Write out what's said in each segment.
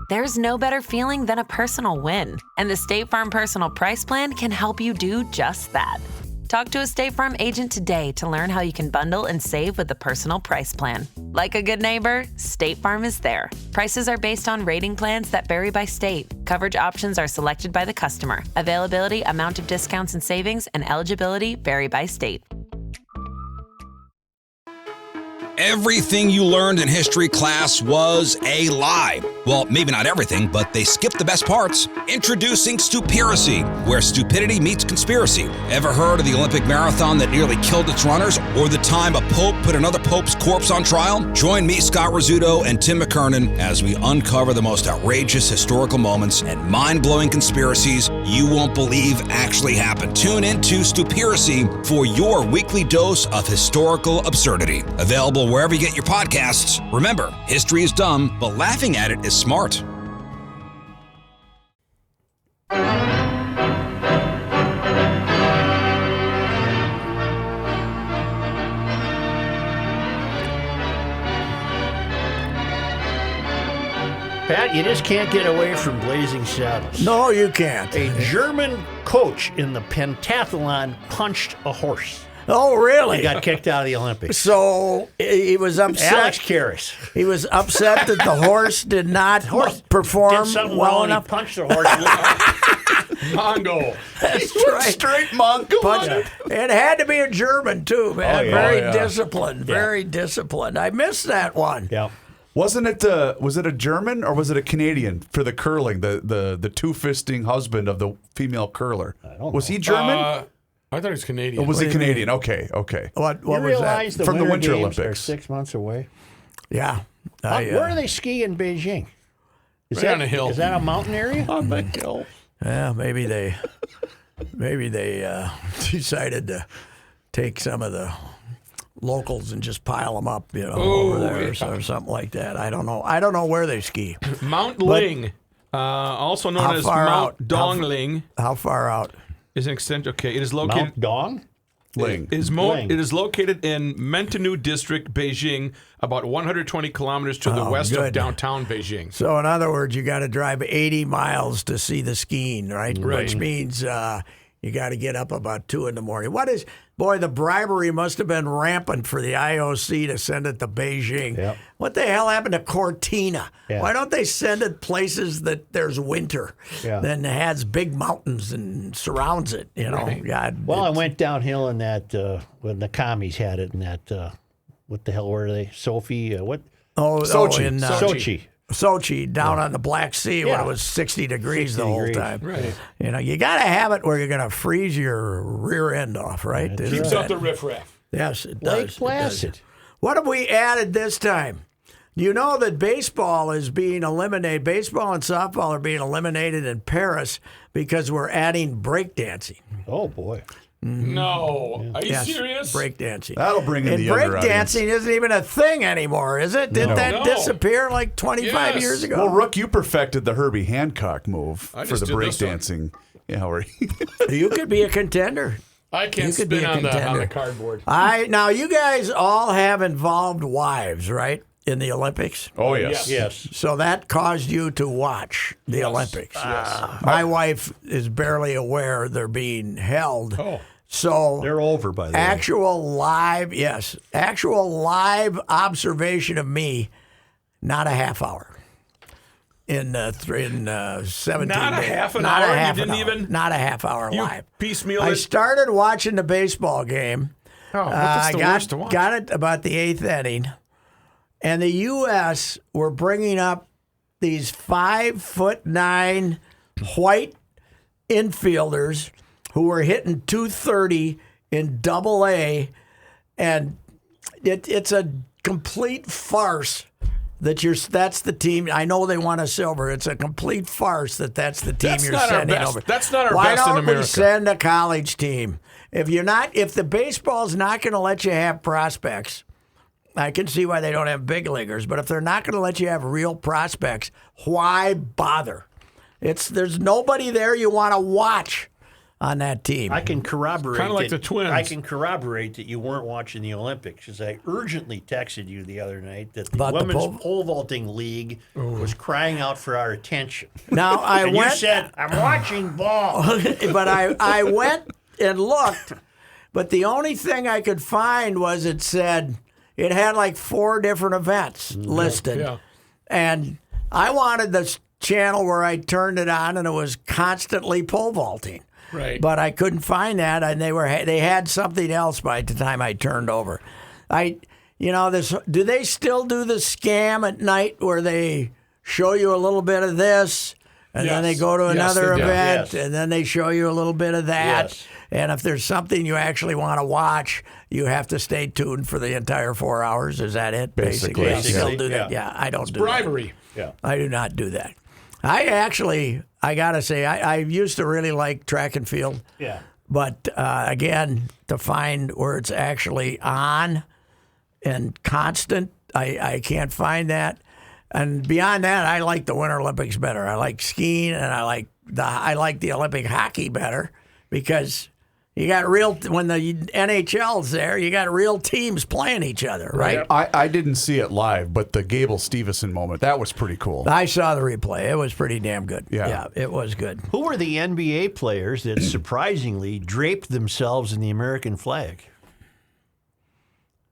There's no better feeling than a personal win, and the State Farm Personal Price Plan can help you do just that. Talk to a State Farm agent today to learn how you can bundle and save with the Personal Price Plan. Like a good neighbor, State Farm is there. Prices are based on rating plans that vary by state. Coverage options are selected by the customer. Availability, amount of discounts and savings, and eligibility vary by state. Everything you learned in history class was a lie. Well, maybe not everything, but they skipped the best parts. Introducing Stupiracy, where stupidity meets conspiracy. Ever heard of the Olympic marathon that nearly killed its runners? Or the time a pope put another pope's corpse on trial? Join me, Scott Rizzuto, and Tim McKernan as we uncover the most outrageous historical moments and mind-blowing conspiracies you won't believe actually happened. Tune in to Stupiracy for your weekly dose of historical absurdity. Available wherever you get your podcasts. Remember, history is dumb, but laughing at it is smart. Pat, you just can't get away from Blazing Saddles. No, you can't. A German coach in the pentathlon punched a horse. Oh, really? He got kicked out of the Olympics. So he was upset. Alex Karras. He was upset that the horse did not perform Did something well wrong, enough. he punched the horse. Mongo. That's right. Straight Mongo. But it had to be a German too, man. Oh, yeah. Very Oh, yeah. disciplined. Very disciplined. I missed that one. Yeah. Wasn't it? Was it a German or was it a Canadian for the curling? The two-fisting husband of the female curler. Was he German? I thought it was Canadian. Or was what he do you Canadian? Okay. What You was realize that? the From the Winter Games are Olympics. 6 months away? Yeah. Where do they ski in Beijing? Right on a hill. Is that a mountain area? On the hill. Yeah, maybe they decided to take some of the locals and just pile them up, over there or something like that. I don't know. I don't know where they ski. Mount Ling, also known How as far Mount out? Dongling, How far out? is an extent. Okay, it is located. Mount Dong? Ling. Ling. It is located in Mentanu District, Beijing, about 120 kilometers to the west of good. downtown Beijing. So in other words, you got to drive 80 miles to see the skiing, right? Right. Which means you got to get up about 2 in the morning. Boy, the bribery must have been rampant for the IOC to send it to Beijing. Yep. What the hell happened to Cortina? Yeah. Why don't they send it places that there's winter, then has big mountains and surrounds it? God. Well, I went downhill in that when the commies had it in that. What the hell were they? Sophie? What? Sochi. In Sochi. Sochi, down on the Black Sea when Yeah. it was 60 degrees the 60 whole degrees. time. Right. You got to have it where you're going to freeze your rear end off, right? Isn't Keeps that- up the riffraff. Yes, it Lake does. Placid. What have we added this time? You know that baseball is being eliminated. Baseball and softball are being eliminated in Paris because we're adding breakdancing. Oh, boy. No. Are you serious? Breakdancing. That'll bring in And the younger audience. breakdancing isn't even a thing anymore, is it? Didn't that No. disappear like 25 Yes. years ago? Well, Rook, you perfected the Herbie Hancock move I for just the did this one. breakdancing. Yeah, where You could be a contender. I can't You could be spin a on the contender. cardboard. Now you guys all have involved wives, right, in the Olympics? Oh, yes. Yes. So that caused you to watch the Olympics. My wife is barely aware they're being held. Oh. So They're over, by the way. actual live observation of me, not a half hour. In 17 Not a days. half an Not hour? a You half didn't an hour. even- Not a half hour You live. piecemeal I it. started watching the baseball game. Oh, what's I the worst to watch? got it about the 8th inning, and the U.S. were bringing up these 5'9" white infielders who were hitting 230 in Double-A, and it's a complete farce that's the team. I know they want a silver. It's a complete farce that's the team That's you're not our sending best. over. That's not our Why best in don't we America. send a college team? If the baseball's not going to let you have prospects, I can see why they don't have big leaguers. But if they're not going to let you have real prospects, why bother? There's nobody there you want to watch. on that team. I can corroborate. Kinda like that- the Twins. I can corroborate that you weren't watching the Olympics, because I urgently texted you the other night that the About the Women's pole- Pole Vaulting League was crying out for our attention. Now I And went, you said, "I'm watching ball." but I went and looked, but the only thing I could find was it said it had like 4 different events listed, Yeah. and I wanted this channel where I turned it on and it was constantly pole vaulting. Right. But I couldn't find that, and they had something else by the time I turned over. Do they still do the scam at night where they show you a little bit of this, and then they Yes. go to Yes, another they do. event, Yes. and then they show you a little bit of that. Yes. And if there's something you actually want to watch, you have to stay tuned for the entire 4 hours. Is that it? Basically, They yes. still do that. Yeah. Yeah, I don't do Bribery. Yeah. that. I do not do that. I got to say, I used to really like track and field. Yeah. But again, to find where it's actually on and constant, I can't find that. And beyond that, I like the Winter Olympics better. I like skiing, and I like the Olympic hockey better, because you got when the NHL's there, you got real teams playing each other, right? I didn't see it live, but the Gable Stevenson moment, that was pretty cool. I saw the replay. It was pretty damn good. Yeah. It was good. Who were the NBA players that surprisingly draped themselves in the American flag?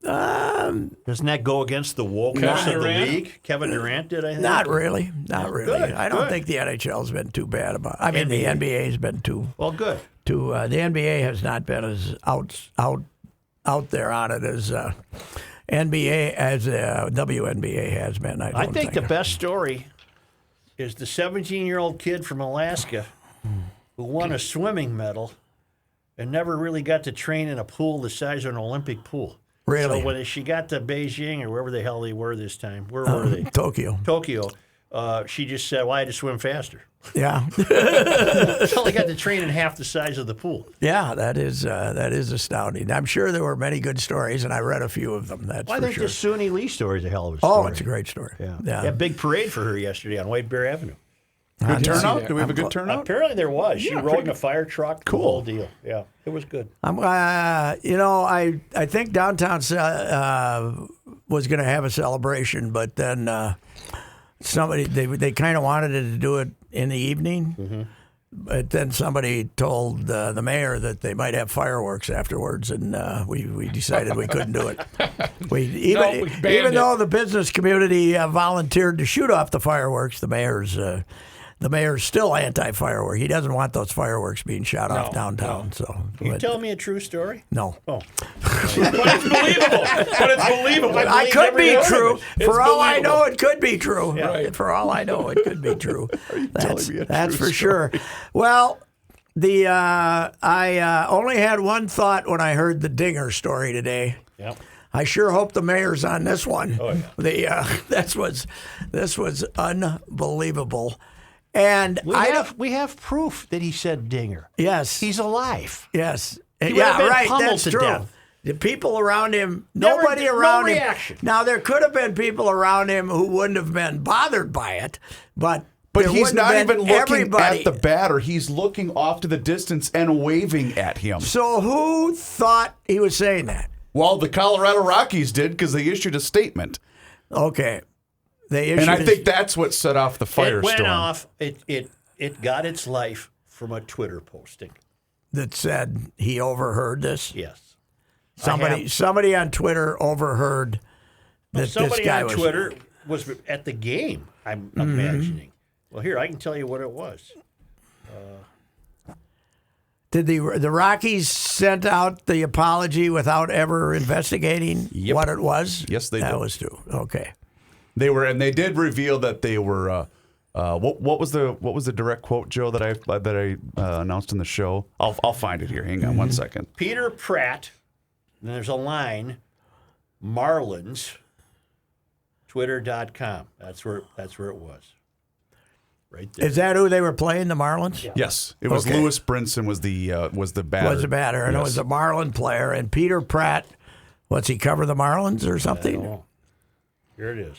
Doesn't that go against the wokeness of the Durant? league? Kevin Durant did, I think. Not really. Not really. Good, I don't good. think the NHL's been too bad about it. I mean, the NBA's been too. Well, good. The NBA has not been as out there on it as NBA as WNBA has been. I don't think the best story is the 17-year-old kid from Alaska who won a swimming medal and never really got to train in a pool the size of an Olympic pool. Really? So when she got to Beijing or wherever the hell they were this time, where were they? Tokyo. Tokyo. She just said, "Well, I had to swim faster." Yeah, So I got to train in half the size of the pool. yeah. That is astounding. I'm sure there were many good stories, and I read a few of them. That's Well, I for think sure. the Suni Lee story is a hell of a story. Oh, it's a great story. Yeah, big parade for her yesterday on White Bear Avenue. Good turnout? that. Do we have a good turnout? Apparently there was. She rode in a fire truck. Cool. The whole deal. Yeah, it was good. I think downtown was going to have a celebration, but then somebody they kind of wanted to do it in the evening. Mm-hmm. But then somebody told the mayor that they might have fireworks afterwards, and we decided we couldn't do it. we banned Even it. though the business community volunteered to shoot off the fireworks, the mayor's still anti-firework. He doesn't want those fireworks being shot off downtown. So Can you tell me a true story? no. Oh, But it's believable. But it's believable. I believe could every be word of true. it. It's For all I believable. know, it could be true. Right. For all I know, it could be true. That's me a that's true for sure. Well, I only had one thought when I heard the Dinger story today. yeah. I sure hope the mayor's on this one. Oh, yeah. This was unbelievable. And We have proof that he said Dinger. yes, He's alive. yes, would yeah, have been right. pummeled That's to true. death. The people around him, Never- nobody no around him. reaction. Now there could have been people around him who wouldn't have been bothered by it, but But there he's wouldn't not have been even looking everybody. at the batter. He's looking off to the distance and waving at him. So who thought he was saying that? Well, the Colorado Rockies did because they issued a statement. Okay, they issued. And I think that's what set off the It went firestorm. off. It got its life from a Twitter posting. that said he overheard this. Yes. Somebody on Twitter overheard that Somebody this guy on was. Twitter was at the game, I'm imagining. Well, here, I can tell you what it was. Did the Rockies sent out the apology without ever investigating Yep. what it was? Yes, they that did. was true. Okay. They were, and they did reveal that they were. What was the direct quote, Joe, that I announced in the show? I'll find it here. Hang on one second. Peter Pratt, and there's a line, Marlins, Twitter.com. That's where it was. Right there. Is that who they were playing? The Marlins? Yes, it was Okay. Lewis Brinson was the batter. Was a batter, and it Yes. was a Marlin player. And Peter Pratt, what's he cover the Marlins or something? Oh, here it is.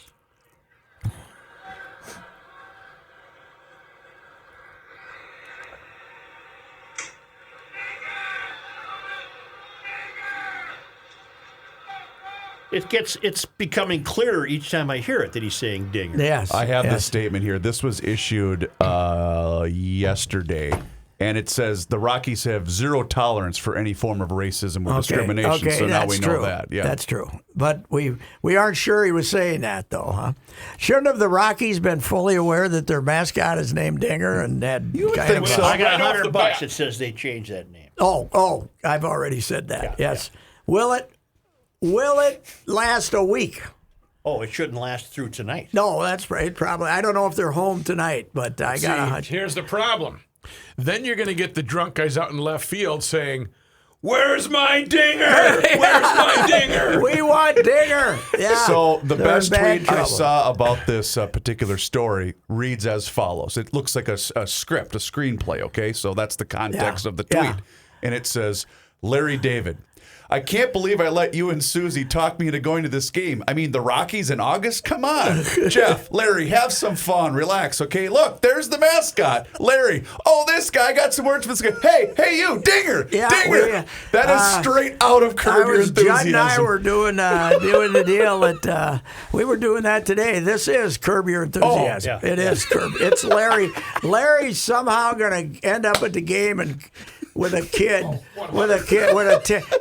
It's becoming clearer each time I hear it that he's saying Dinger. Yes. I have yes. this statement here. This was issued yesterday, and it says the Rockies have zero tolerance for any form of racism or discrimination. Okay, so now that's we know true. that. Yeah, That's true. But we aren't sure he was saying that, though, huh? Shouldn't have the Rockies been fully aware that their mascot is named Dinger and had would kind think of so. I got Right off the $100 bat. that says they changed that name. Oh, I've already said that. Yes. Will it last a week? Oh, it shouldn't last through tonight. No, that's right. Probably. I don't know if they're home tonight, but I got a hunch. Here's the problem. Then you're going to get the drunk guys out in left field saying, "Where's my dinger? Where's my dinger?" We want Dinger. Yeah. So the They're best in bad tweet I trouble. saw about this particular story reads as follows. It looks like a script, a screenplay, okay? So that's the context Yeah. of the tweet. Yeah. And it says, Larry David, I can't believe I let you and Susie talk me into going to this game. I mean, the Rockies in August? Come on. Jeff, Larry, have some fun. Relax, okay? Look, there's the mascot. Larry, oh, this guy got some words for this guy. Hey, you, Dinger. Yeah, Dinger. That is straight out of Curb Your Judd and I Enthusiasm. were doing the deal that we were doing that today. This is Curb Your Enthusiasm. yeah. It is Curb. It's Larry. Larry's somehow going to end up at the game and with a kid,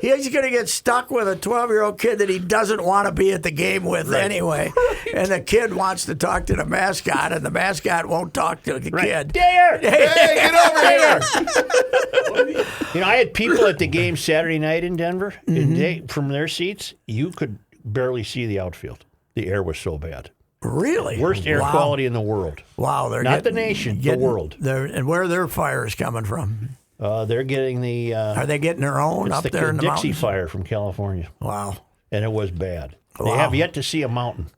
he's going to get stuck with a 12-year-old kid that he doesn't want to be at the game with anyway. And the kid wants to talk to the mascot, and the mascot won't talk to the kid. Dinger! Hey, get over here. You know, I had people at the game Saturday night in Denver, Mm-hmm. and they, from their seats, you could barely see the outfield. The air was so bad. Really? Worst air Wow. quality in the world. Wow, they're Not the getting- nation, the getting- world. And where are their fires coming from? They're getting the Are they getting their own it's up the there in the Dixie mountains? fire from California, Wow. and it was bad. They Wow. have yet to see a mountain.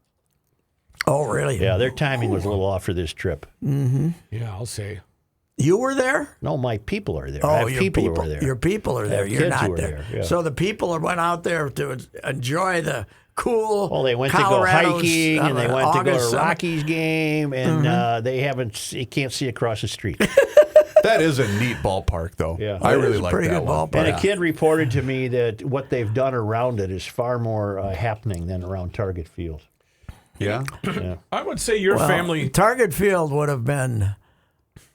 Oh, really? Yeah, their timing was a little off for this trip. Yeah, I'll say. You were there? No, my people are there. I have your people who are there. Your people are I there. have You're kids who not are there. there, yeah. So the people went out there to enjoy the cool. Well, they went to go Colorado's, hiking, and they went to go to August a summer. Rockies game, and they can't see across the street. That is a neat ballpark, though. Yeah. I It really is a like pretty that good one. ballpark. And a kid reported to me that what they've done around it is far more happening than around Target Field. Yeah. Yeah. I would say your Well, family. Target Field would have been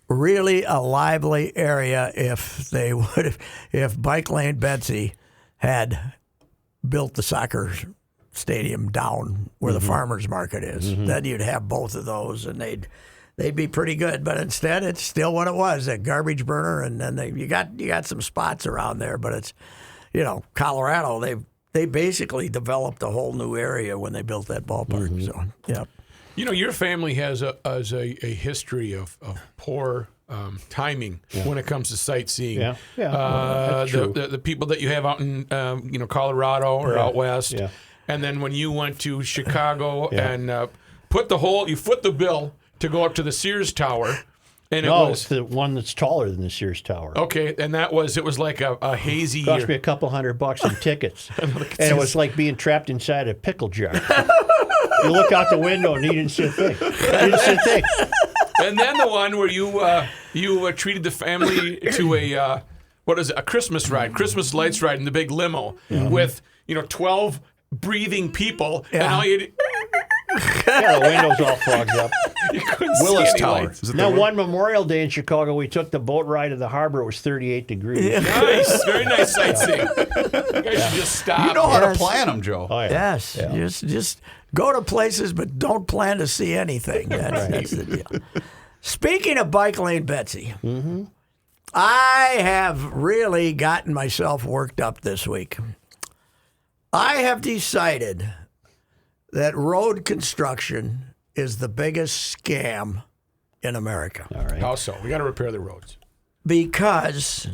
really a lively area if Bike Lane Betsy had built the soccer stadium down where the farmers market is. Then you'd have both of those, and they'd be pretty good. But instead, it's still what it was, a garbage burner. And then you got some spots around there, but it's Colorado. They basically developed a whole new area when they built that ballpark. So yeah. You know, your family has a history of poor timing when it comes to sightseeing. Yeah. That's true. The people that you have out in Colorado or out west, Yeah. and then when you went to Chicago and you foot the bill to go up to the Sears Tower, and it No, was it's the one that's taller than the Sears Tower. okay, and it was like a hazy Cost year. me a couple $100 in tickets. And it was like being trapped inside a pickle jar. You look out the window and you didn't see a thing. And then the one where you treated the family to a Christmas ride, Christmas lights ride in the big limo with 12 breathing people, and all you Yeah, the windows all fogged up. couldn't Willis see any Tower. lights. Is it Now, the one Memorial Day in Chicago, we took the boat ride to the harbor. It was 38 degrees. Nice, very nice sightseeing. You guys should just stop. You know how to Yes. plan them, Joe. Oh, yeah. Yes, just go to places, but don't plan to see anything. That's the deal. Speaking of Bike Lane Betsy, I have really gotten myself worked up this week. I have decided that road construction is the biggest scam in America. How so? We got to repair the roads. Because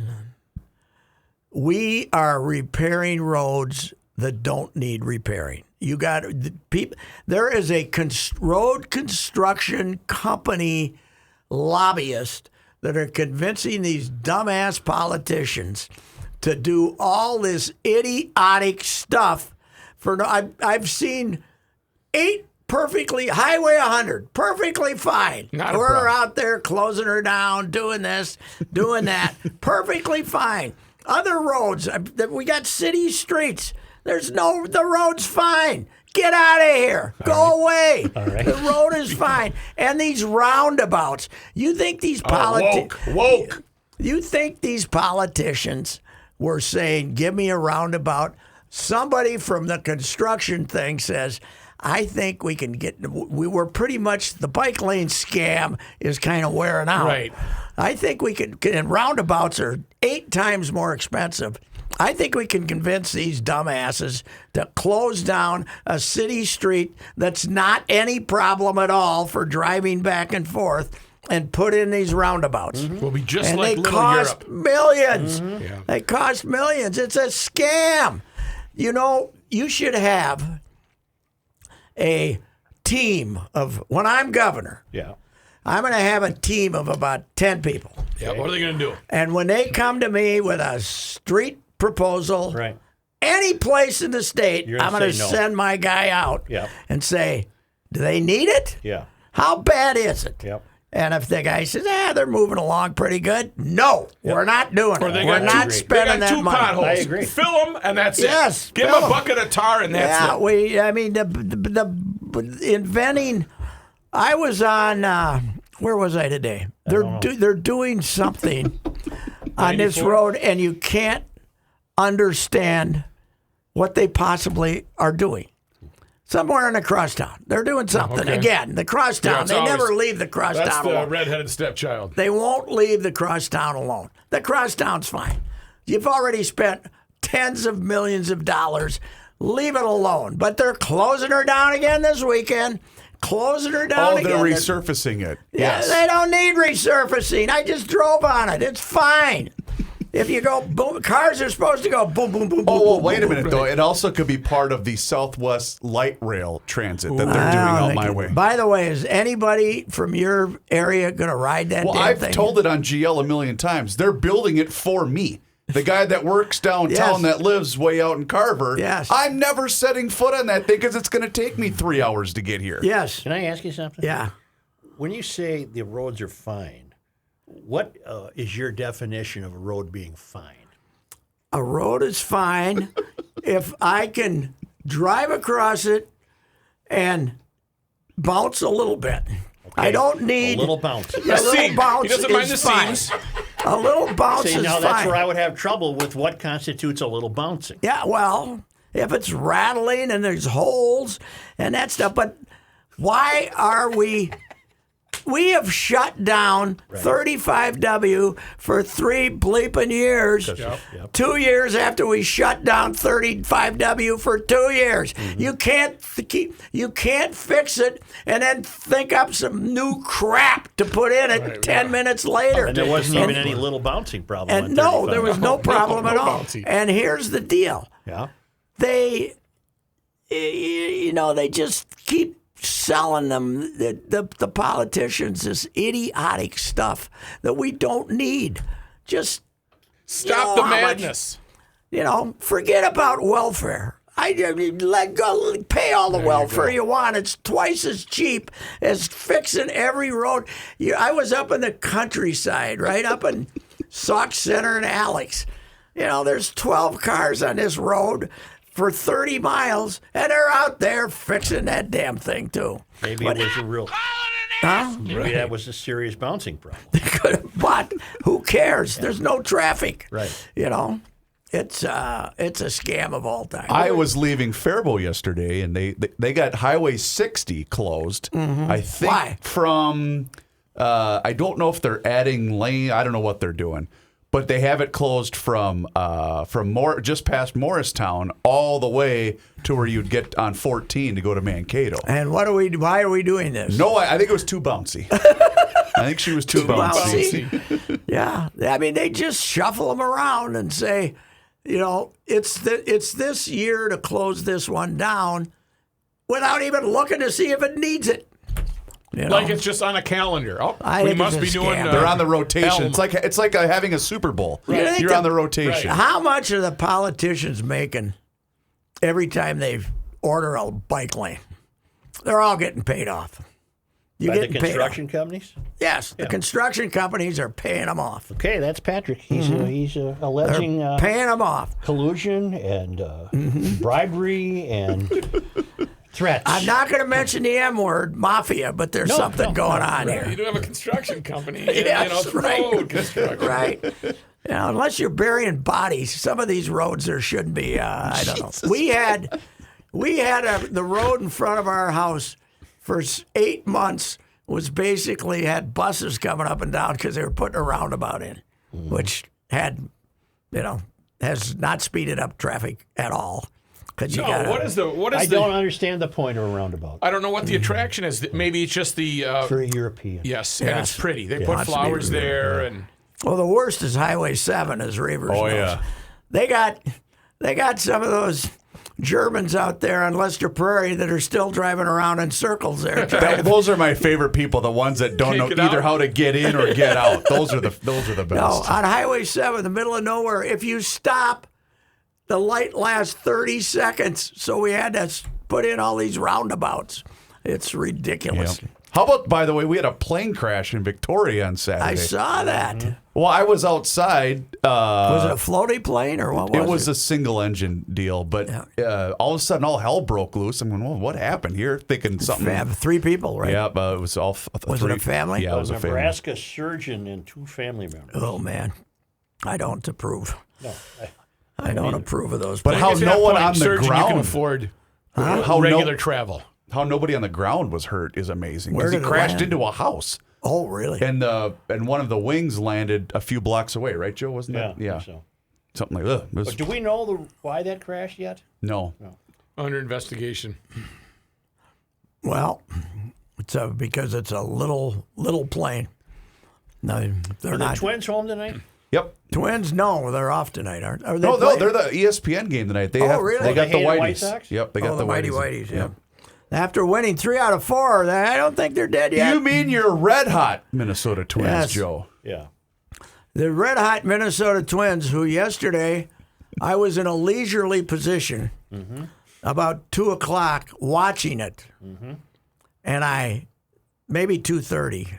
we are repairing roads that don't need repairing. You got the people. There is a road construction company lobbyist that are convincing these dumbass politicians to do all this idiotic stuff. I've seen 8 perfectly Highway 100, perfectly fine. Not a We're problem. out there closing her down, doing this, doing that, perfectly fine. Other roads, we got city streets The road's fine. Get out of here. Go away. The road is fine. And these roundabouts. You think these Woke. You think these politicians were saying, give me a roundabout? Somebody from the construction thing says, I think we can we were pretty much, the bike lane scam is kind of wearing out. Right. I think we can, and roundabouts are 8 times more expensive. I think we can convince these dumbasses to close down a city street that's not any problem at all for driving back and forth and put in these roundabouts. We'll be just And like they Little cost Europe. millions. Yeah. They cost millions. It's a scam. You know, you should have a team of, when I'm governor, Yeah. I'm going to have a team of about 10 people. Yeah, what are they going to do? And when they come to me with a street proposal, Right. any place in the state, You're gonna I'm going to say no. send my guy out Yep. and say, do they need it? Yeah. How bad is it? Yep. And if the guy says, they're moving along pretty good, no, we're not doing Or it. they We're got not two, spending they got that two money. potholes. I agree. Fill them, and that's Yes, it. Give fill them a 'em. bucket of tar, and that's Yeah, it. I mean, the inventing. I was on. Where was I today? They're doing something on this 94? road, and you can't understand what they possibly are doing. Somewhere in the crosstown, they're doing something okay. again. The crosstown, it's they always- never leave the That's crosstown the alone. redheaded stepchild. They won't leave the crosstown alone. The crosstown's fine. You've already spent tens of millions of dollars. Leave it alone. But they're closing her down again this weekend. Closing her down Oh, again. they're resurfacing it. Yeah, Yes. they don't need resurfacing. I just drove on it. It's fine. If you go boom, cars are supposed to go boom, boom, boom, boom. Oh, well, boom, wait a boom, minute, boom. though. It also could be part of the Southwest Light Rail Transit that they're doing I don't out my think- way. By the way, is anybody from your area going to ride that Well, damn I've thing? told it on GL a million times. They're building it for me. The guy that works downtown Yes. that lives way out in Carver. Yes. I'm never setting foot on that thing because it's going to take me 3 hours to get here. Yes. Can I ask you something? Yeah. When you say the roads are fine, what is your definition of a road being fine? A road is fine if I can drive across it and bounce a little bit. I don't need A little bounce. a little Seam. bounce. He doesn't mind is the fine. seams. A little bounce See, is now that's fine. where I would have trouble with what constitutes a little bouncing. Yeah, well, if it's rattling and there's holes and that stuff, but why are we? We have shut down 35W for 3 bleeping years. 2 years after we shut down 35W for 2 years. Mm-hmm. You can't fix it and then think up some new crap to put in it 10 minutes later. And there wasn't even any little bouncing problem. And on no, 35. there was no problem at no all. bouncy. And here's the deal. Yeah. They, they just keep selling them, the politicians, this idiotic stuff that we don't need. Just Stop know the how much- madness. forget about welfare. I mean, let go, pay all the welfare you want. It's twice as cheap as fixing every road. I was up in the countryside, right up in Sauk Center and Alex. There's 12 cars on this road for 30 miles, and they're out there fixing that damn thing too. Maybe it was a real. Huh? Maybe that was a serious bouncing problem. But who cares? There's no traffic. Right. It's a scam of all time. I was leaving Faribault yesterday, and they got Highway 60 closed. I think Why? from I don't know if they're adding lane. I don't know what they're doing, but they have it closed from just past Morristown all the way to where you'd get on 14 to go to Mankato. And why are we doing this? No, I think it was too bouncy. I think she was too bouncy. bouncy. Yeah, I mean they just shuffle them around and say, it's this year to close this one down, without even looking to see if it needs it. Like it's just on a calendar. Oh, I we think must it's be a doing. scam. They're on the rotation. Elm. It's like having a Super Bowl. You think You're on the rotation. How much are the politicians making every time they order a bike lane? They're all getting paid off. By the getting paid off. construction companies? Yes, the construction companies are paying them off. Okay, that's Patrick. He's alleging Paying them off. collusion and bribery and threats. I'm not going to mention the M word, mafia, but there's something going on You here. do have a construction company. Yes, it's right. road construction. Right. Unless you're burying bodies, some of these roads there shouldn't be. I don't know. We had the road in front of our house for 8 months was basically had buses coming up and down because they were putting a roundabout in, which had, has not speeded up traffic at all. Cause you No, gotta, what is I the? don't understand the point of a roundabout. I don't know what the attraction is. Maybe it's just the. Very European. Yes, and it's pretty. They put Lots of flowers people do. there, and Well, the worst is Highway 7, as Reavers Oh, knows. yeah. They got some of those Germans out there on Lester Prairie that are still driving around in circles there. Those are my favorite people, the ones that don't know Take it either out. how to get in or get out. Those are the No, best. on Highway 7, the middle of nowhere, if you stop, the light lasts 30 seconds. So we had to put in all these roundabouts. It's ridiculous. Yep. How about, by the way, we had a plane crash in Victoria on Saturday. I saw that. Well, I was outside. Was it a floaty plane or what was it? It was a single engine deal, but all of a sudden, all hell broke loose. I'm going, well, what happened here? Thinking something. We have 3 people, right? Yeah, but it was all. Was it a family? Yeah, it was a family. Nebraska surgeon and 2 family members. Oh, man. I don't approve. No, I don't approve of those. But I how guess at no that one point, on the surgeon, you can ground, afford how regular travel. how nobody on the ground was hurt is amazing. Where Because he did it crashed land? into a house, Oh, really? and one of the wings landed a few blocks away. Right, Joe? Wasn't yeah, it? Yeah, So. something like that. It was- But do we know why that crashed yet? no. Under investigation. Well, it's because it's a little plane. No, they're Are the not. Twins home tonight? Yep. Twins? No, they're off tonight, aren't? Are they No, playing? they're the ESPN game tonight. They have, really? They got They the hate the Whiteys. White Sox? Yep, they got the Mighty Whiteys. Whiteys. Yeah. After winning 3 out of 4, I don't think they're dead yet. You mean your red hot Minnesota Twins, Yes. Joe? Yeah. The red hot Minnesota Twins, who yesterday I was in a leisurely position about 2:00 watching it, and maybe 2:30,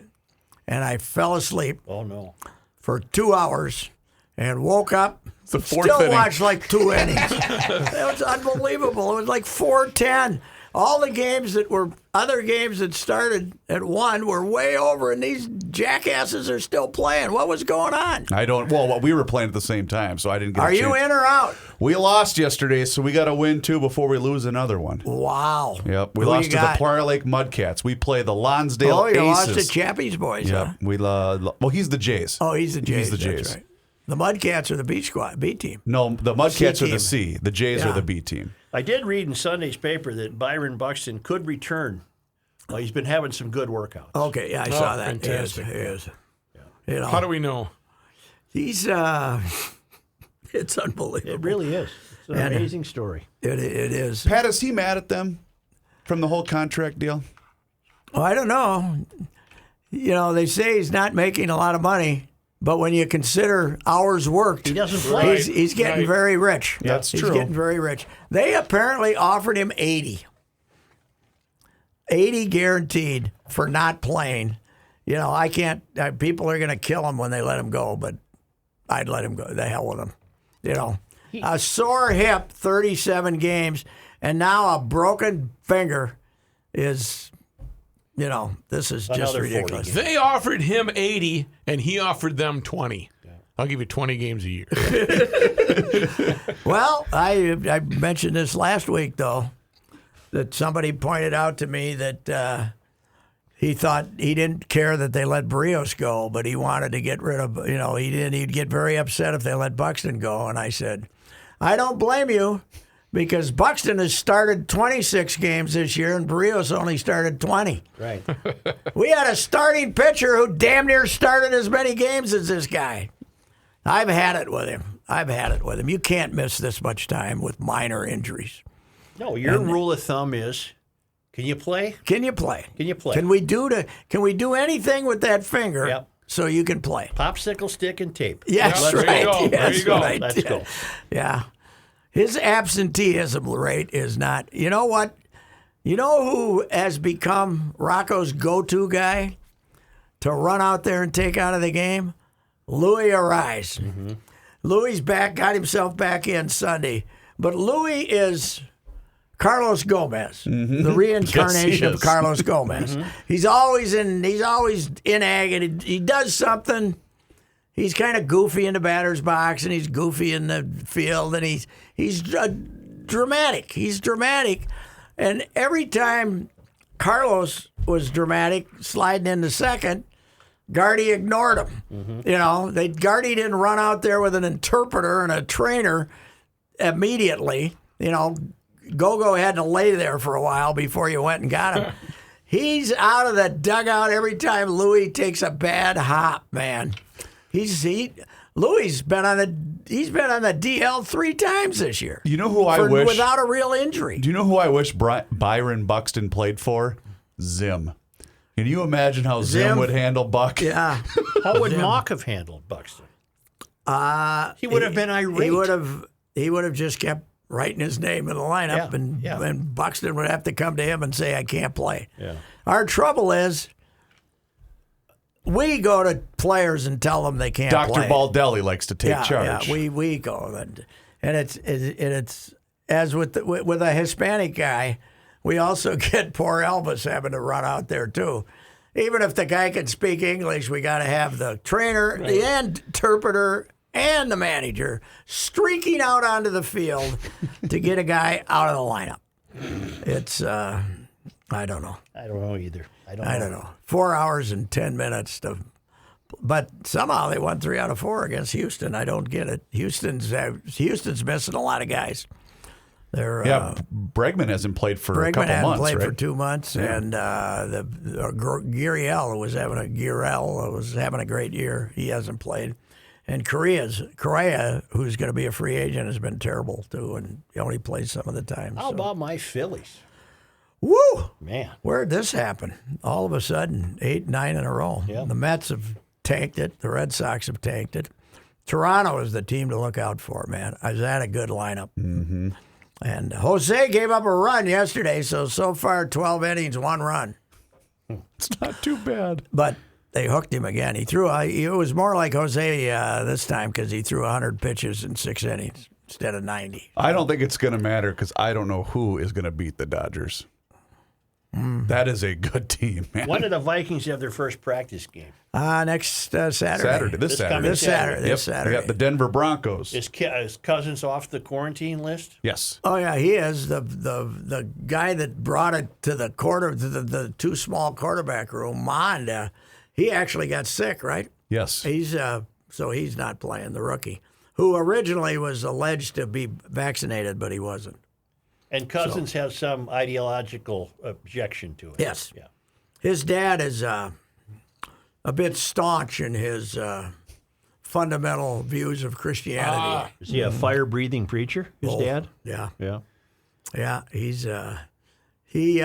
and I fell asleep Oh, no. for 2 hours and woke up. the fourth Still inning. watched like 2 innings. It was unbelievable. It was like 4:10. All the games that were other games that started at 1 were way over, and these jackasses are still playing. What was going on? I don't. Well, we were playing at the same time, so I didn't get. Are a you chance. in or out? We lost yesterday, so we got to win 2 before we lose another one. Wow. Yep, we Who lost you to the got? Prior Lake Mudcats. We play the Lonsdale Oh, you lost Aces. to Chappie's boys, Yep, huh? we well, he's the Jays. Oh, he's the Jays. the That's Jays. right. The Mudcats are the B squad, B team. No, the Mudcats are team. the C. The Jays Yeah. are the B team. I did read in Sunday's paper that Byron Buxton could return. He's been having some good workouts. Okay, yeah, I saw that. fantastic. He is. You know, How do we know? he's it's unbelievable. It really is. It's an And- amazing story. It is. Pat, is he mad at them from the whole contract deal? Well, I don't know. You know, they say he's not making a lot of money, but when you consider hours worked, He doesn't play. he's getting Right. very rich. That's he's true. getting very rich. They apparently offered him 80. 80 guaranteed for not playing. You know, I can't. People are going to kill him when they let him go, but I'd let him go. The hell with him. You know, a sore hip, 37 games, and now a broken finger is. You know, this is just Another 40 ridiculous. games. They offered him 80, and he offered them 20. I'll give you 20 games a year. Well, I mentioned this last week, though, that somebody pointed out to me that he thought he didn't care that they let Barrios go, but he wanted to get rid of, you know, he'd get very upset if they let Buxton go. And I said, I don't blame you because Buxton has started 26 games this year and Barrios only started 20. Right. We had a starting pitcher who damn near started as many games as this guy. I've had it with him. You can't miss this much time with minor injuries. No, your rule of thumb is, can you play? Can you play? Can you play? Can we do anything with that finger Yep. so you can play? Popsicle stick and tape. Yes, Yeah, there right. you go. There Yes, you go. right. Let's go. Yeah. His absenteeism rate is not. You know what? You know who has become Rocco's go-to guy to run out there and take out of the game? Louis Arise. Louis got himself back in Sunday. But Louis is Carlos Gomez, the reincarnation Yes, he of is. Carlos Gomez. He's always in ag, and he does something. He's kind of goofy in the batter's box, and he's goofy in the field, and he's dramatic. He's dramatic. And every time Carlos was dramatic, sliding into second, Gardy ignored him. You know, Gardy didn't run out there with an interpreter and a trainer immediately. You know, Gogo had to lay there for a while before you went and got him. He's out of the dugout every time Louis takes a bad hop, man. Louis been on the DL 3 times this year. You know who I wish without a real injury. Do you know who I wish Byron Buxton played for? Zim. Can you imagine how Zim would handle Buck? Yeah. How would Mock have handled Buxton? He would have been irate. He would have just kept writing his name in the lineup, and Buxton would have to come to him and say, "I can't play." Yeah. Our trouble is, we go to players and tell them they can't play. Dr. Baldelli likes to take charge. Yeah, we go, and it's as with a Hispanic guy, we also get poor Elvis having to run out there too. Even if the guy can speak English, we got to have the trainer, the interpreter, and the manager streaking out onto the field to get a guy out of the lineup. It's I don't know. I don't know either. I don't know. 4 hours and 10 minutes but somehow they won 3 out of 4 against Houston. I don't get it. Houston's missing a lot of guys. Bregman hasn't played for a couple months, played right? for 2 months, and Gurriel was having a great year. He hasn't played, and Correa, who's going to be a free agent, has been terrible too, and he only plays some of the time. How about my Phillies? Woo! Man. Where'd this happen? All of a sudden, 8, 9 in a row. Yeah. The Mets have tanked it. The Red Sox have tanked it. Toronto is the team to look out for, man. Is that a good lineup? Mm-hmm. And Jose gave up a run yesterday, so far 12 innings, 1 run. It's not too bad. But they hooked him again. It was more like Jose this time because he threw 100 pitches in 6 innings instead of 90. I don't think it's going to matter because I don't know who is going to beat the Dodgers. That is a good team, man. When do the Vikings have their first practice game? Next Saturday. This coming Saturday. This Saturday. We got the Denver Broncos. Is Cousins off the quarantine list? Yes. Oh yeah, he is the guy that brought it to the too small quarterback room. Mond, he actually got sick, right? Yes. So he's not playing. The rookie, who originally was alleged to be vaccinated, but he wasn't. And Cousins has some ideological objection to it. Yes. Yeah. His dad is a bit staunch in his fundamental views of Christianity. Is he a fire-breathing preacher, his dad? Yeah. Yeah. Yeah, he's he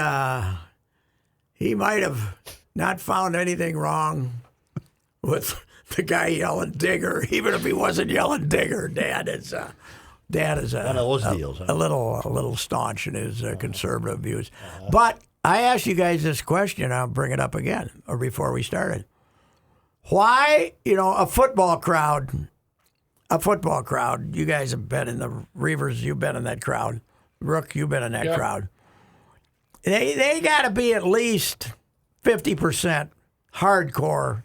might have not found anything wrong with the guy yelling "Digger," even if he wasn't yelling "Digger." Dad is One of those deals, huh? a little staunch in his conservative views. But I asked you guys this question. I'll bring it up again, or before we started. Why, a football crowd? You guys have been in the Reavers. You've been in that crowd. Rook, you've been in that crowd. They got to be at least 50% hardcore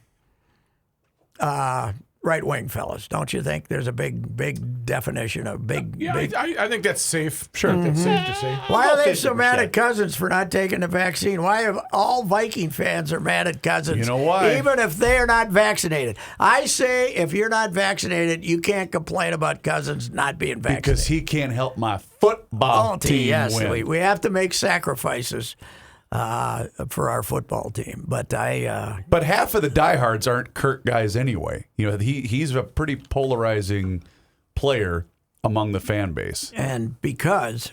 right-wing fellas, don't you think? There's a big definition of big. I think that's safe. Sure, that's safe to say. Why are they so 50%. mad at Cousins for not taking the vaccine? Why have all Viking fans are mad at Cousins? You know why? Even if they are not vaccinated. I say if you're not vaccinated, you can't complain about Cousins not being vaccinated. Because he can't help my football team yes, win. we have to make sacrifices for our football team. But But half of the diehards aren't Kirk guys anyway. He's a pretty polarizing player among the fan base. and because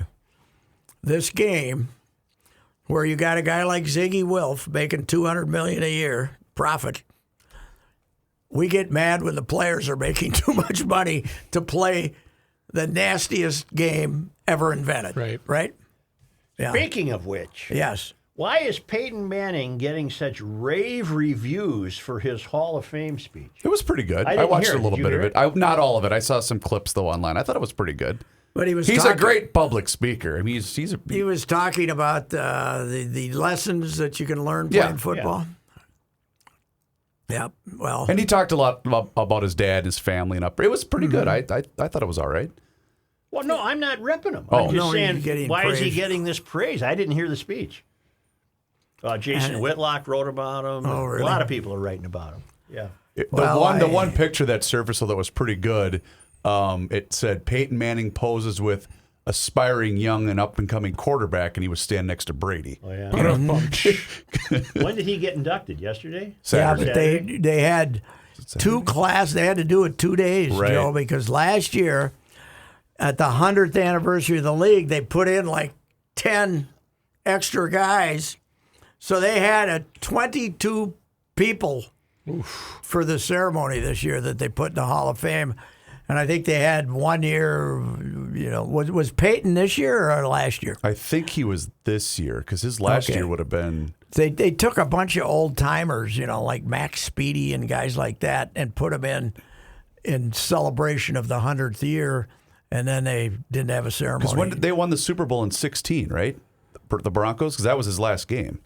this game, where you got a guy like Ziggy Wilf making $200 million a year profit, we get mad when the players are making too much money to play the nastiest game ever invented. Right. Right? Yeah. Speaking of which, Yes. why is Peyton Manning getting such rave reviews for his Hall of Fame speech? It was pretty good. I I didn't watched hear a it. little Did you bit of hear it. Not all of it. I saw some clips though online. I thought it was pretty good. But he was He's a talking, great public speaker. I mean, he's a He was talking about the lessons that you can learn playing football. Yeah. Well, and he talked a lot about his dad and his family and it was pretty good. I thought it was all right. Well, no, I'm not ripping him. Oh. I'm just No, he's saying, getting why is he praise. getting this praise? I didn't hear the speech. Jason Whitlock wrote about him. Oh, really? A lot of people are writing about him. Yeah. The one picture that surfaced that was pretty good. It said Peyton Manning poses with aspiring young and up and coming quarterback, and he was standing next to Brady. Oh, yeah. When did he get inducted? Yesterday? yeah, Saturday. but they had two classes. They had to do it 2 days, Right. Joe, because last year at the 100th anniversary of the league, they put in like 10 extra guys. So they had 22 people for the ceremony this year that they put in the Hall of Fame. And I think they had 1 year, was Peyton this year or last year? I think he was this year because his last Okay. year would have been. They took a bunch of old timers, like Max Speedy and guys like that, and put them in celebration of the 100th year, and then they didn't have a ceremony. Because when they won the Super Bowl in 16, right? The Broncos, because that was his last game.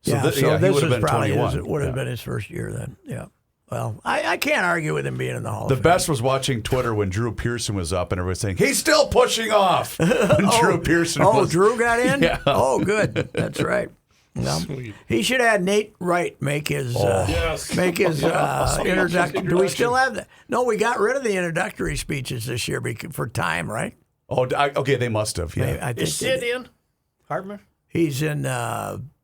So yeah, he so would this have was been probably 21. would have been his first year then. Yeah. Well, I can't argue with him being in the Hall The of Fame. best was watching Twitter when Drew Pearson was up and everybody was saying, he's still pushing off. When Drew Pearson was. Drew got in? Yeah. Oh, good. That's right. No. He should have had Nate Wright make his Yes. introduction. Do we still have that? No, we got rid of the introductory speeches this year for time, right? Oh, okay, they must have. Yeah. I think Is they Sid did. in? Hardman? He's in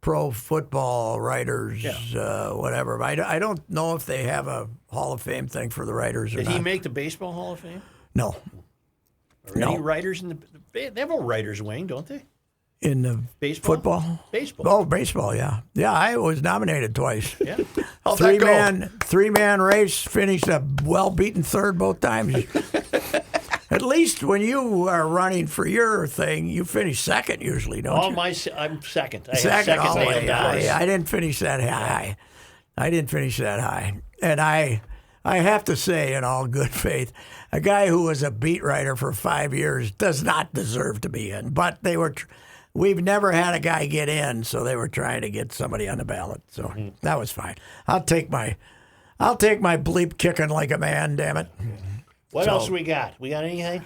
Pro Football Writers, whatever. I don't know if they have a Hall of Fame thing for the writers or Did not. he make the Baseball Hall of Fame? No. Are any writers in the? They have a writers wing, don't they? In the Baseball? football? Baseball. Oh, baseball, yeah. Yeah, I was nominated twice. Yeah. How'd that go? Three-man race, finished a well-beaten third both times. At least when you are running for your thing, you finish second usually, don't you? I'm second. I have Second all the name, way. of course. I didn't finish that high. I didn't finish that high. And I have to say, in all good faith, a guy who was a beat writer for 5 years does not deserve to be in. But we've never had a guy get in, so they were trying to get somebody on the ballot. So that was fine. I'll take my bleep kicking like a man, damn it. What else we got? We got anything?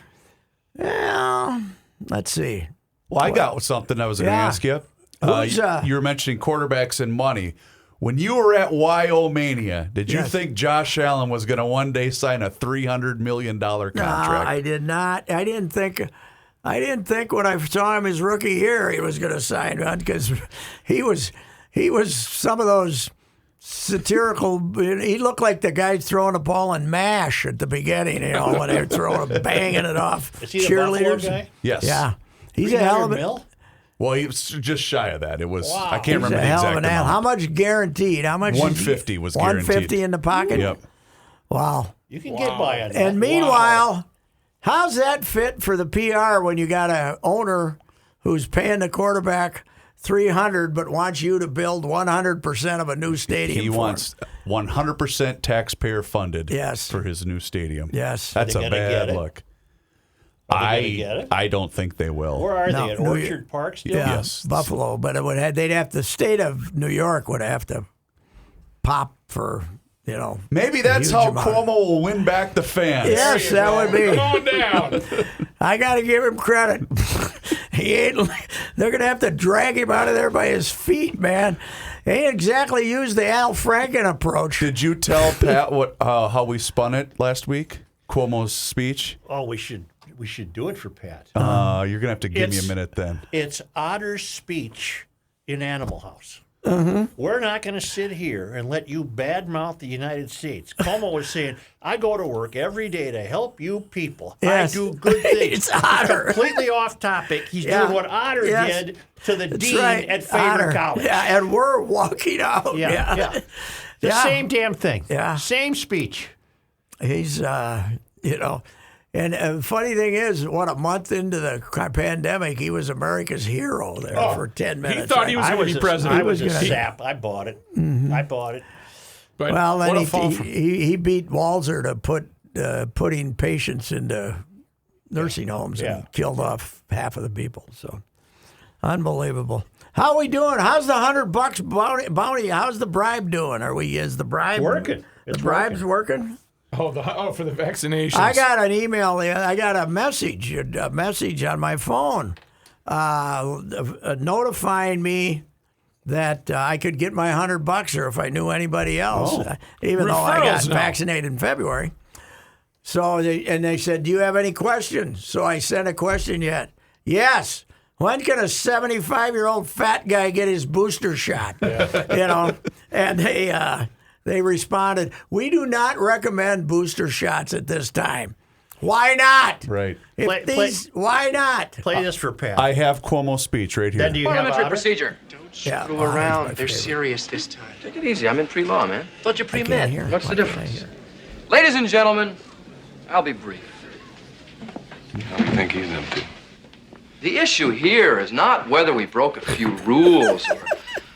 Well, let's see. Well, I got something I was going to Yeah. ask you. Who's, you were mentioning quarterbacks and money. When you were at Wyomania, did you Yes. think Josh Allen was going to one day sign a $300 million contract? No, I did not. I didn't think when I saw him his rookie year he was going to sign one because he was some of those satirical. He looked like the guy throwing a ball in MASH at the beginning. When they were banging it off. Is he the Buffalo cheerleaders. guy? Yes. Yeah, he's a hell of a. $300 Well, he was just shy of that. It was. Wow. I can't He's remember a the hell exact of an animal. amount. How much guaranteed? How much? 150 was guaranteed. 150 in the pocket. Yep. Wow. You can get by on that. And meanwhile, how's that fit for the PR when you got a owner who's paying the quarterback $300 but wants you to build 100% of a new stadium? He for wants 100% taxpayer funded. Yes. For his new stadium. Yes. That's Are they a gonna get bad it? look. Are they gonna get it? I don't think they will. Where are No, they? At New Orchard Park still? Yeah, Yes. Buffalo, but they'd have the state of New York would have to pop for Maybe that's huge how amount. Cuomo will win back the fans. Yes, that would be. Come on down. I got to give him credit. He ain't. They're gonna have to drag him out of there by his feet, man. He ain't exactly used the Al Franken approach. Did you tell Pat how we spun it last week? Cuomo's speech. Oh, we should do it for Pat. You're gonna have to give me a It's- minute then. It's Otter's speech in Animal House. Mm-hmm. We're not going to sit here and let you badmouth the United States. Cuomo was saying, I go to work every day to help you people. Yes. I do good things. It's Otter. Completely off topic. He's Yeah. doing what Otter Yes. did to the That's dean right. at Faber Honor. College. Yeah, and we're walking out. Yeah, yeah. The Yeah. same damn thing. Yeah. Same speech. He's, And the funny thing is, a month into the pandemic, he was America's hero there for 10 minutes. He thought he was going to be president. I was a sap. I bought it. I bought it. But Well, what then a fall from he beat Walzer to putting patients into nursing homes Yeah. and killed off half of the people. So unbelievable. How are we doing? How's the $100 bounty? How's the bribe doing? Is the bribe Working. The It's bribe's working. for the vaccinations. I got an email. I got a message on my phone notifying me that I could get my $100, or if I knew anybody else, even though I got Referrals now. vaccinated in February. So they said, "Do you have any questions?" So I sent a question yet. Yes. When can a 75-year-old fat guy get his booster shot? And they responded, "We do not recommend booster shots at this time." Why not? Right. Why not? Play this for Pat. I have Cuomo's speech right here. Then do you have Parliamentary honor? procedure. Don't Yeah, screw honor's my around. They're favorite. serious this time. Take it easy. I'm in pre-law, man. Thought you can't pre-med. hear. What's Why the can't I difference? hear? Ladies and gentlemen, I'll be brief. I think he's empty. The issue here is not whether we broke a few rules or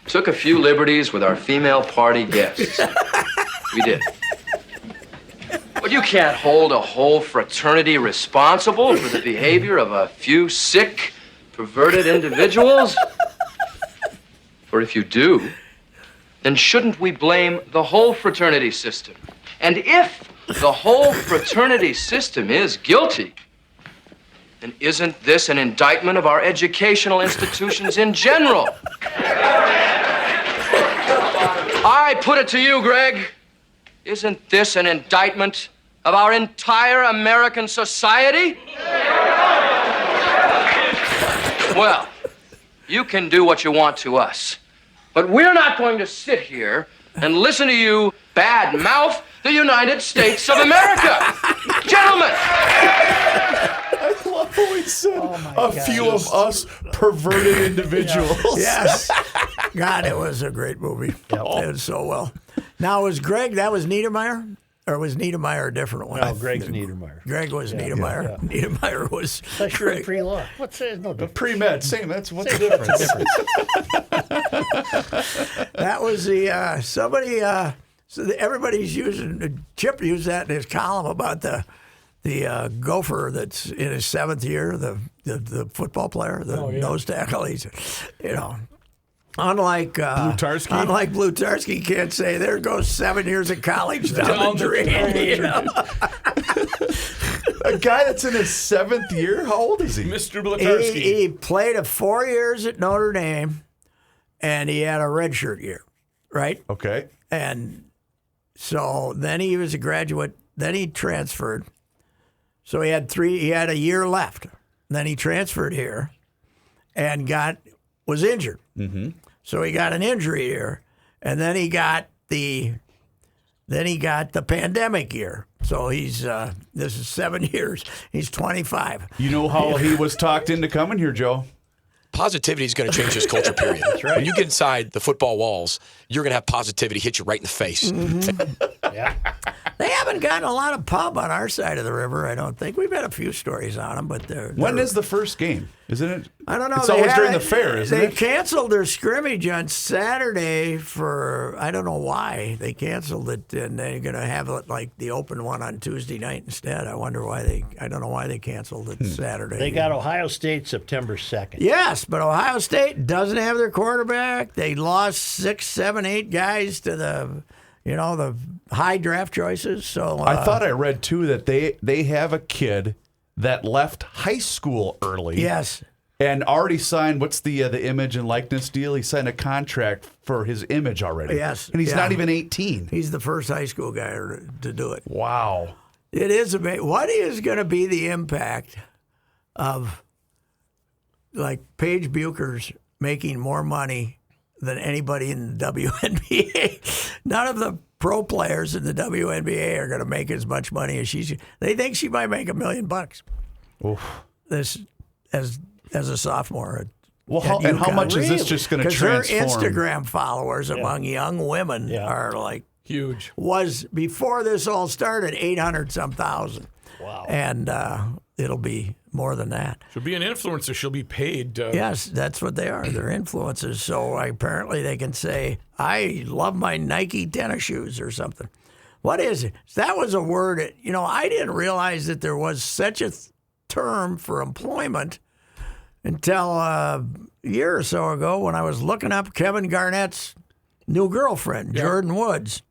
took a few liberties with our female party guests. We did. But you can't hold a whole fraternity responsible for the behavior of a few sick, perverted individuals. Or if you do, then shouldn't we blame the whole fraternity system? And if the whole fraternity system is guilty, then isn't this an indictment of our educational institutions in general? I put it to you, Greg. Isn't this an indictment of our entire American society? Well, you can do what you want to us, but we're not going to sit here and listen to you badmouth the United States of America. Gentlemen! I love how he said a few of us perverted individuals. Yes. God, it was a great movie. It was so well. Now, was that was Niedermeyer? Or was Niedermeyer a different one? No, Greg's Niedermeyer. Greg was Niedermeyer. yeah. Niedermeyer was That's your Greg. pre-law. What's that? No difference. Pre-med, same. What's the difference? That was the somebody. Everybody's using. Chip used that in his column about the gopher that's in his 7th year, the football player, the nose tackle. He's, unlike Blutarski? Unlike Blutarski, can't say there goes 7 years of college down the drain. A guy that's in his 7th year? How old is he? Mr. Blatarski. He played 4 years at Notre Dame, and he had a redshirt year, right? Okay. And so then he was a graduate. Then he transferred. So he had a year left. Then he transferred here and was injured. Mm-hmm. So he got an injury year, and then he got the pandemic year. So he's this is 7 years. He's 25. You know how he was talked into coming here, Joe? Positivity is going to change this culture, period. That's right. When you get inside the football walls, you're going to have positivity hit you right in the face. Yeah. They haven't gotten a lot of pub on our side of the river, I don't think. We've had a few stories on them, but When is the first game? Isn't it? I don't know. It's They always had during it- the fair, isn't They it? canceled their scrimmage on Saturday for, I don't know why. They canceled it, and they're going to have it like the open one on Tuesday night instead. I don't know why they canceled it Saturday. They got Ohio State September 2nd. Yes, but Ohio State doesn't have their quarterback. They lost 6, 7, 8 guys to the high draft choices. So I thought I read, too, that they have a kid that left high school early. yes. And already signed, what's the image and likeness deal? He signed a contract for his image already. Yes, And he's yeah. not even 18. He's the first high school guy to do it. Wow. It is amazing. What is going to be the impact of like Paige Buchers making more money than anybody in the WNBA? None of the pro players in the WNBA are going to make as much money as she's. They think she might make $1 million. Oof. This as a sophomore. Well, at how UConn. much is this just going to Because transform? her Instagram followers among young women are like Huge. was before this all started 800-some thousand. Wow. And it'll be more than that. She'll be an influencer. She'll be paid. Yes, that's what they are. They're influencers. So apparently they can say, I love my Nike tennis shoes or something. What is it? That was a word. I didn't realize that there was such a term for employment until a year or so ago when I was looking up Kevin Garnett's new girlfriend, Jordan Woods.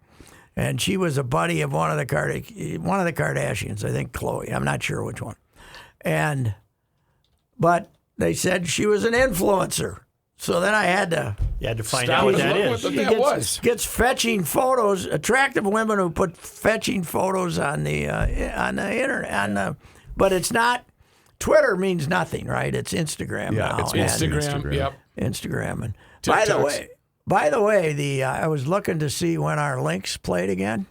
And she was a buddy of one of the Kardashians, I think Khloe. I'm not sure which one. But they said she was an influencer. So then I had to... You had to find out what that is. What that was. Gets fetching photos, attractive women who put fetching photos on the internet. But it's not... Twitter means nothing, right? It's Instagram now. It's Instagram. Yep. Instagram. And TikToks. by the way, I was looking to see when our Lynx played again.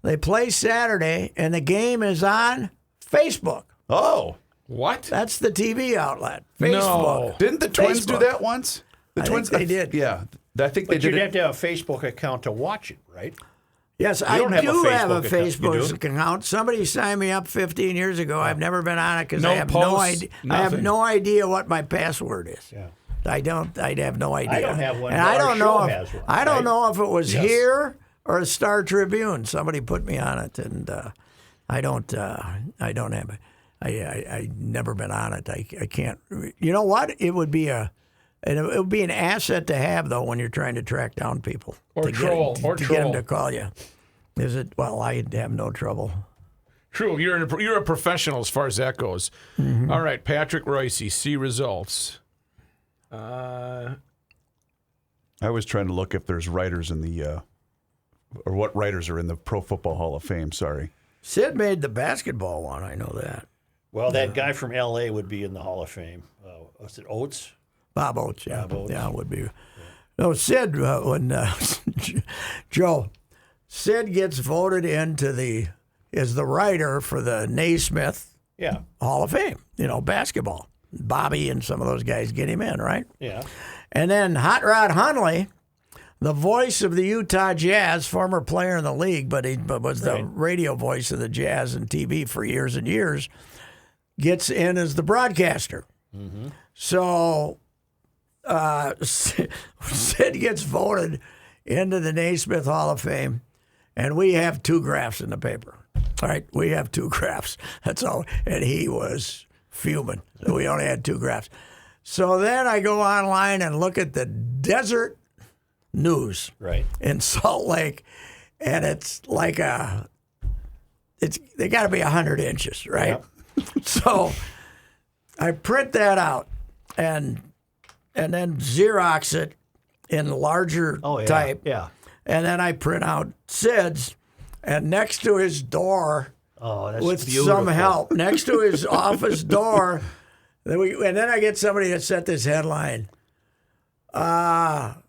They play Saturday, and the game is on Facebook. Oh, What? That's the TV outlet. Facebook. No. didn't the Twins do Facebook. that once? The I Twins, think they did. Yeah, I think they But did. you'd it. have to have a Facebook account to watch it, right? Yes, don't I have a do have a Facebook account. You Facebook do? account. Somebody signed me up 15 years ago. I've never been on it because No I have no posts, idea. I have nothing. no idea what my password is. Yeah. I have no idea. I don't have one, and but I our don't show know. has one, I don't right? know if it was here or the Star Tribune. Somebody put me on it, and I don't have it. I never been on it. I can't. You know what? It would be an asset to have though when you're trying to track down people Or to troll, get, or to get them troll. to call you. Is it? Well, I have no trouble. True. You're a professional as far as that goes. Mm-hmm. All right, Patrick Royce, see results. I was trying to look if there's writers in the, or what writers are in the Pro Football Hall of Fame. Sorry. Sid made the basketball one. I know that. Well, that guy from L.A. would be in the Hall of Fame. Was it Oates? Bob Oates, yeah. Bob Oates. Yeah, it would be. No, Sid, Joe, Sid gets voted into as the writer for the Naismith Yeah. Hall of Fame, basketball. Bobby and some of those guys get him in, right? Yeah. And then Hot Rod Hundley, the voice of the Utah Jazz, former player in the league, but was the radio voice of the Jazz and TV for years and years, gets in as the broadcaster. Mm-hmm. So Sid gets voted into the Naismith Hall of Fame, and we have 2 graphs in the paper. All right, we have 2 graphs. That's all. And he was fuming. So we only had 2 graphs. So then I go online and look at the Desert News Right. in Salt Lake, and it's like they got to be 100 inches, right? So I print that out and then Xerox it in larger type. Yeah. And then I print out Sid's, and next to his door, Oh, that's with beautiful. some help, next to his office door, and then I get somebody that set this headline. Hartman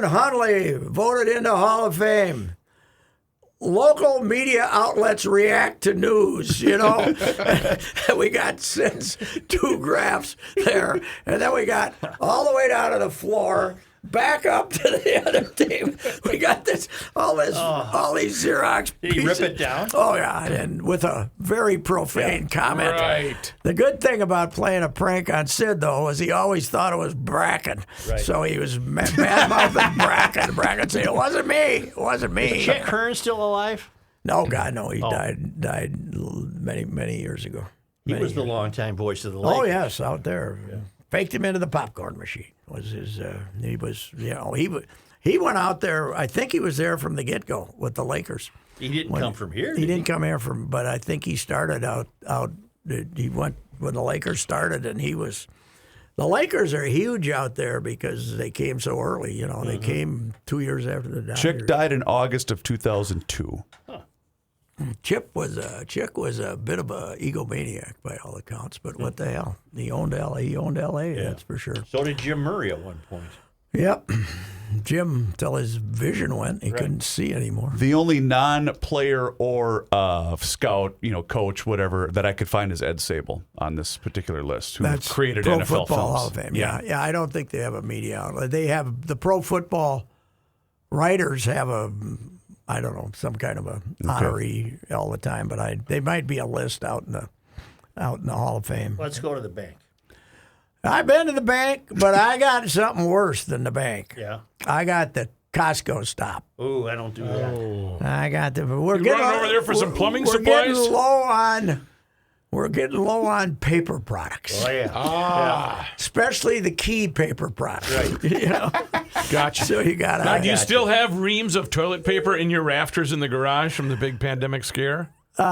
Hundley voted into Hall of Fame. Local media outlets react to news, We got Sid's 2 graphs there, and then we got all the way down to the floor, back up to the other team. We got all these Xerox Did he pieces. rip it down? Oh, yeah, and with a very profane comment. Right. The good thing about playing a prank on Sid, though, was he always thought it was Bracken. Right. So he was bad-mouthing Bracken. Bracken said, it wasn't me. It wasn't me. Chick Hearn still alive? No, God, no. He died many, many years ago. He Many was the years. longtime voice of the Lakers. Oh, yes, out there. Faked him into the popcorn machine. Was his? He was. He went out there. I think he was there from the get-go with the Lakers. He didn't come from here. He didn't come here from, but I think he started out. He went when the Lakers started, and he was. The Lakers are huge out there because they came so early. They came 2 years after the Dodgers. Chick died in August of 2002. Chick was a bit of a egomaniac by all accounts, but what the hell? He owned LA, that's for sure. So did Jim Murray at one point. Yep. Jim, till his vision went, he couldn't see anymore. The only non-player or scout, coach, whatever, that I could find is Ed Sable on this particular list, who That's created Pro NFL Football Films. Hall of Fame. Yeah, I don't think they have a media outlet. They have the Pro Football writers have I don't know, some kind of a honoree all the time. But they might be a list out in the Hall of Fame. Let's go to the bank. I've been to the bank, but I got something worse than the bank. Yeah. I got the Costco stop. Ooh, I don't do that. I got the. You running over there for some plumbing supplies? We're getting low on paper products. Oh yeah. Especially the key paper products. Right. You know? Gotcha. So you got. Now, do you still have reams of toilet paper in your rafters in the garage from the big pandemic scare? No.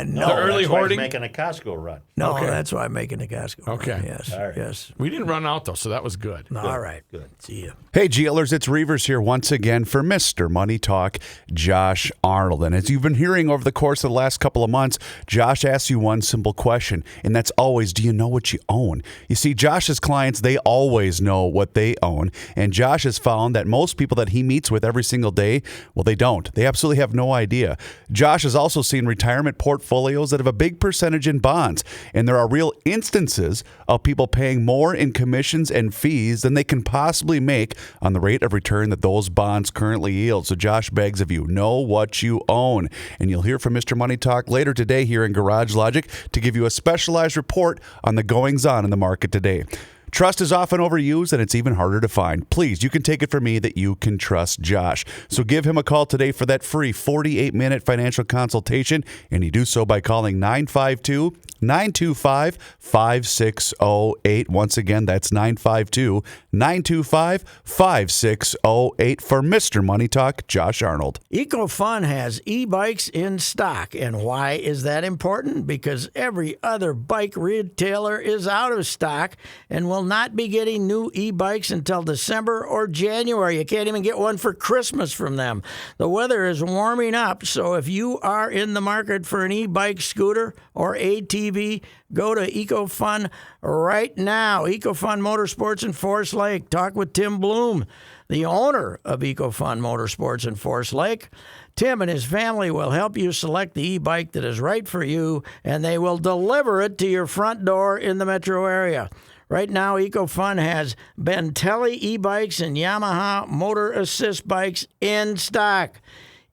The early That's why he's hoarding? making a Costco run. No, Okay. that's why I'm making a Costco. Okay. Yes. All right. Yes. We didn't run out, though, so that was good. All right. Good. See you. Hey, GLers, it's Reavers here once again for Mr. Money Talk, Josh Arnold. And as you've been hearing over the course of the last couple of months, Josh asks you one simple question, and that's always, do you know what you own? You see, Josh's clients, they always know what they own, and Josh has found that most people that he meets with every single day, well, they don't. They absolutely have no idea. Josh has also seen retirement portfolios that have a big percentage in bonds, and there are real instances of people paying more in commissions and fees than they can possibly make on the rate of return that those bonds currently yield. So Josh begs of you, know what you own. And you'll hear from Mr. Money Talk later today here in Garage Logic to give you a specialized report on the goings-on in the market today. Trust is often overused, and it's even harder to find. Please, you can take it from me that you can trust Josh. So give him a call today for that free 48-minute financial consultation, and you do so by calling 952-925-5608. Once again, that's 952-925-5608 for Mr. Money Talk, Josh Arnold. EcoFun has e-bikes in stock. And why is that important? Because every other bike retailer is out of stock and will not be getting new e-bikes until December or January. You can't even get one for Christmas from them. The weather is warming up, so if you are in the market for an e-bike, scooter, or ATV, go to EcoFun right now. EcoFun Motorsports in Forest Lake. Talk with Tim Bloom, the owner of EcoFun Motorsports in Forest Lake. Tim and his family will help you select the e-bike that is right for you, and they will deliver it to your front door in the metro area. Right now, EcoFun has Bentelli e-bikes and Yamaha Motor Assist bikes in stock.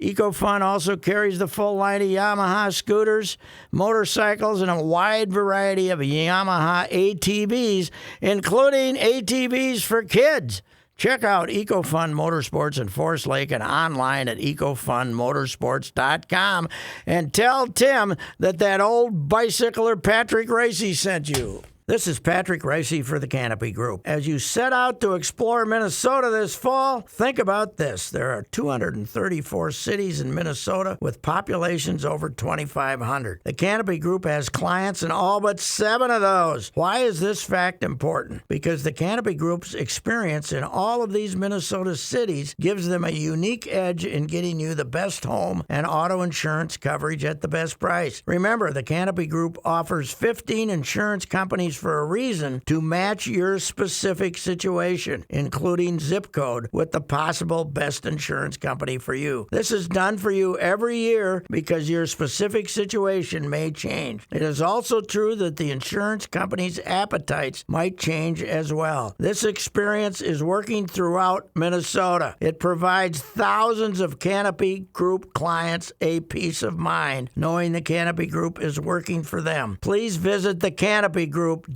EcoFun also carries the full line of Yamaha scooters, motorcycles, and a wide variety of Yamaha ATVs, including ATVs for kids. Check out EcoFun Motorsports in Forest Lake and online at ecofunmotorsports.com and tell Tim that old bicycler Patrick Racey sent you. This is Patrick Racey for the Canopy Group. As you set out to explore Minnesota this fall, think about this. There are 234 cities in Minnesota with populations over 2,500. The Canopy Group has clients in all but 7 of those. Why is this fact important? Because the Canopy Group's experience in all of these Minnesota cities gives them a unique edge in getting you the best home and auto insurance coverage at the best price. Remember, the Canopy Group offers 15 insurance companies for a reason to match your specific situation, including zip code, with the possible best insurance company for you. This is done for you every year because your specific situation may change. It is also true that the insurance company's appetites might change as well. This experience is working throughout Minnesota. It provides thousands of Canopy Group clients a peace of mind knowing the Canopy Group is working for them. Please visit thecanopygroup.com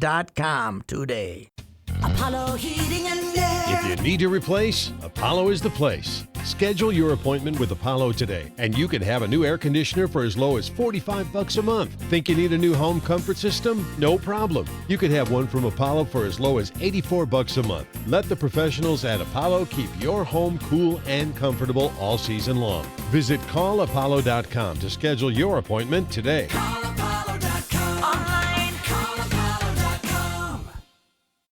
today. Apollo Heating and Air. If you need to replace, Apollo is the place. Schedule your appointment with Apollo today, and you can have a new air conditioner for as low as $45 a month. Think you need a new home comfort system? No problem. You could have one from Apollo for as low as $84 a month. Let the professionals at Apollo keep your home cool and comfortable all season long. Visit callapollo.com to schedule your appointment today. Call